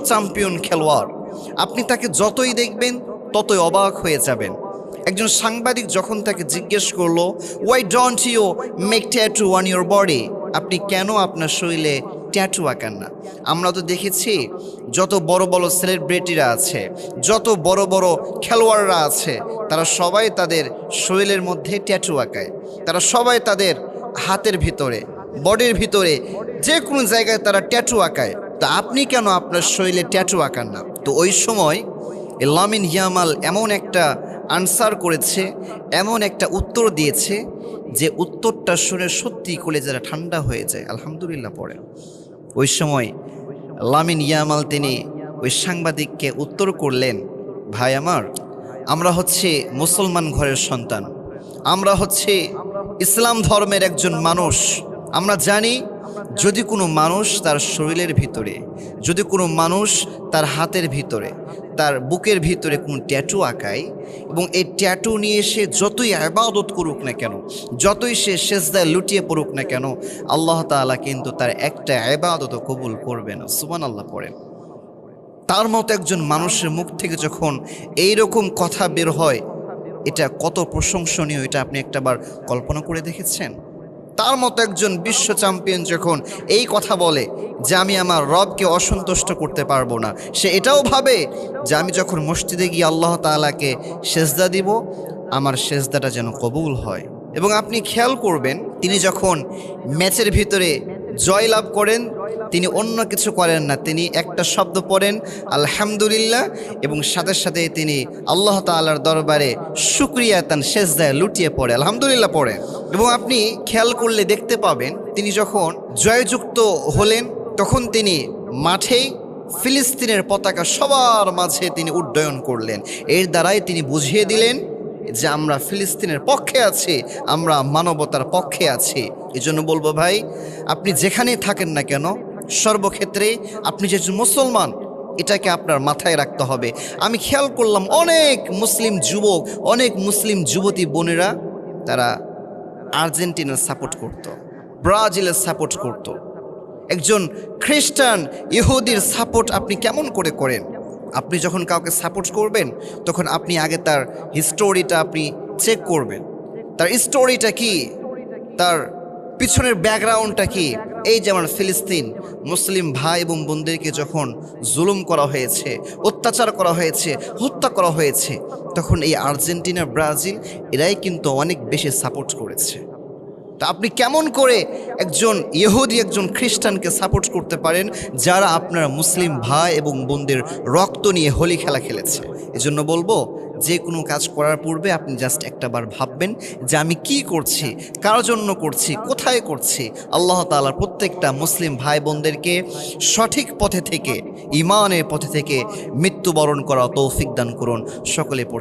Champion খেলোয়াড়, আপনি তাকে যতই দেখবেন ততই অবাক হয়ে যাবেন। একজন সাংবাদিক যখন তাকে জিজ্ঞেস করলো, why don't you make tattoo on your body, আপনি কেন আপনার শরীরে ট্যাটু আঁকান না? আমরা তো দেখেছি যত বড় বড় সেলিব্রিটিরা আছে, যত বড় বড় খেলোয়াড়রা আছে, তারা সবাই তাদের শরীরের মধ্যে ট্যাটু আঁকায়। তারা সবাই তাদের হাতের ভিতরে, বডির ভিতরে, যে কোনো জায়গায় তারা ট্যাটু আঁকায়। তা আপনি কেন আপনার শরীরে ট্যাটু আঁকান না? তো ওই সময় লামিন ইয়ামাল এমন একটা আনসার করেছে, এমন একটা উত্তর দিয়েছে, যে উত্তরটা শুনে সত্যি কলেজারা ঠান্ডা হয়ে যায়। আলহামদুলিল্লাহ পড়ে। ওই সময় লামিন ইয়ামাল তিনি ওই সাংবাদিককে উত্তর করলেন, ভাই আমার, আমরা হচ্ছে মুসলমান ঘরের সন্তান, আমরা হচ্ছে ইসলাম ধর্মের একজন মানুষ। আমরা জানি যদি কোনো মানুষ তার শরীরের ভিতরে, যদি কোনো মানুষ তার হাতের ভিতরে, তার বুকের ভিতরে কোনো ট্যাটু আঁকায়, এবং এই ট্যাটু নিয়ে সে যতই ইবাদত করুক না কেন, যতই সে সেজদায় লুটিয়ে পড়ুক না কেন, আল্লাহ তাআলা কিন্তু তার একটা ইবাদতও কবুল করবে না। সুবহানাল্লাহ পড়েন। তার মতো একজন মানুষের মুখ থেকে যখন এই রকম কথা বের হয়, এটা কত প্রশংসনীয়, এটা আপনি একটাবার কল্পনা করে দেখেছেন? তার মতো একজন বিশ্ব চ্যাম্পিয়ন যখন এই কথা বলে যে আমি আমার রবকে অসন্তুষ্ট করতে পারবো না, সে এটাও ভাবে যে আমি যখন মসজিদে গিয়ে আল্লাহ তাআলাকে সেজদা দিব, আমার সেজদাটা যেন কবুল হয়। এবং আপনি খেয়াল করবেন, তিনি যখন ম্যাচের ভিতরে জয়লাভ করেন, তিনি অন্য কিছু করেন না, তিনি একটা শব্দ পড়েন আলহামদুলিল্লাহ, এবং সাথে সাথে তিনি আল্লাহ তাআলার দরবারে শুকরিয়া তান সেজদায় লুটিয়ে পড়ে আলহামদুলিল্লাহ পড়েন। এবং আপনি খেয়াল করলে দেখতে পাবেন, তিনি যখন জয়যুক্ত হলেন তখন তিনি মাঠেই ফিলিস্তিনের পতাকা সবার মাঝে তিনি উড্ডয়ন করলেন। এর দ্বারাই তিনি বুঝিয়ে দিলেন যে আমরা ফিলিস্তিনের পক্ষে আছি, আমরা মানবতার পক্ষে আছি। এই জন্য বলবো ভাই, আপনি যেখানেই থাকেন না কেন, সর্বক্ষেত্রে আপনি যে মুসলমান, এটাকে আপনার মাথায় রাখতে হবে। আমি খেয়াল করলাম অনেক মুসলিম যুবক, অনেক মুসলিম যুবতী বোনেরা, তারা আর্জেন্টিনার সাপোর্ট করত, ব্রাজিলের সাপোর্ট করত। একজন খ্রিস্টান ইহুদির সাপোর্ট আপনি কেমন করে করেন? আপনি যখন কাউকে সাপোর্ট করবেন, তখন আপনি আগে তার হিস্টোরিটা আপনি চেক করবেন, তার স্টোরিটা কি, তার পিছনের ব্যাকগ্রাউন্ডটা কি। এই যেমন ফিলিস্তিন মুসলিম ভাই এবং বোনদেরকে যখন জুলুম করা হয়েছে, অত্যাচার করা হয়েছে, হত্যা করা হয়েছে, তখন এই আর্জেন্টিনা, ব্রাজিল এরাই কিন্তু অনেক বেশি সাপোর্ট করেছে। তা আপনি কেমন করে একজন ইহুদি, একজন খ্রিস্টানকে সাপোর্ট করতে পারেন, যারা আপনার মুসলিম ভাই এবং বোনদের রক্ত নিয়ে হোলি খেলা খেলেছে? এজন্য বলবো, যে কোনো কাজ করার পূর্বে আপনি জাস্ট একটাবার ভাববেন যে আমি কি করছি, কার জন্য করছি, কোথায় করছি। আল্লাহ তাআলা প্রত্যেকটা মুসলিম ভাই বোনদেরকে সঠিক পথে থেকে, ঈমানের পথে থেকে মৃত্যুবরণ করা তৌফিক দান করুন। সকলে পড়ছে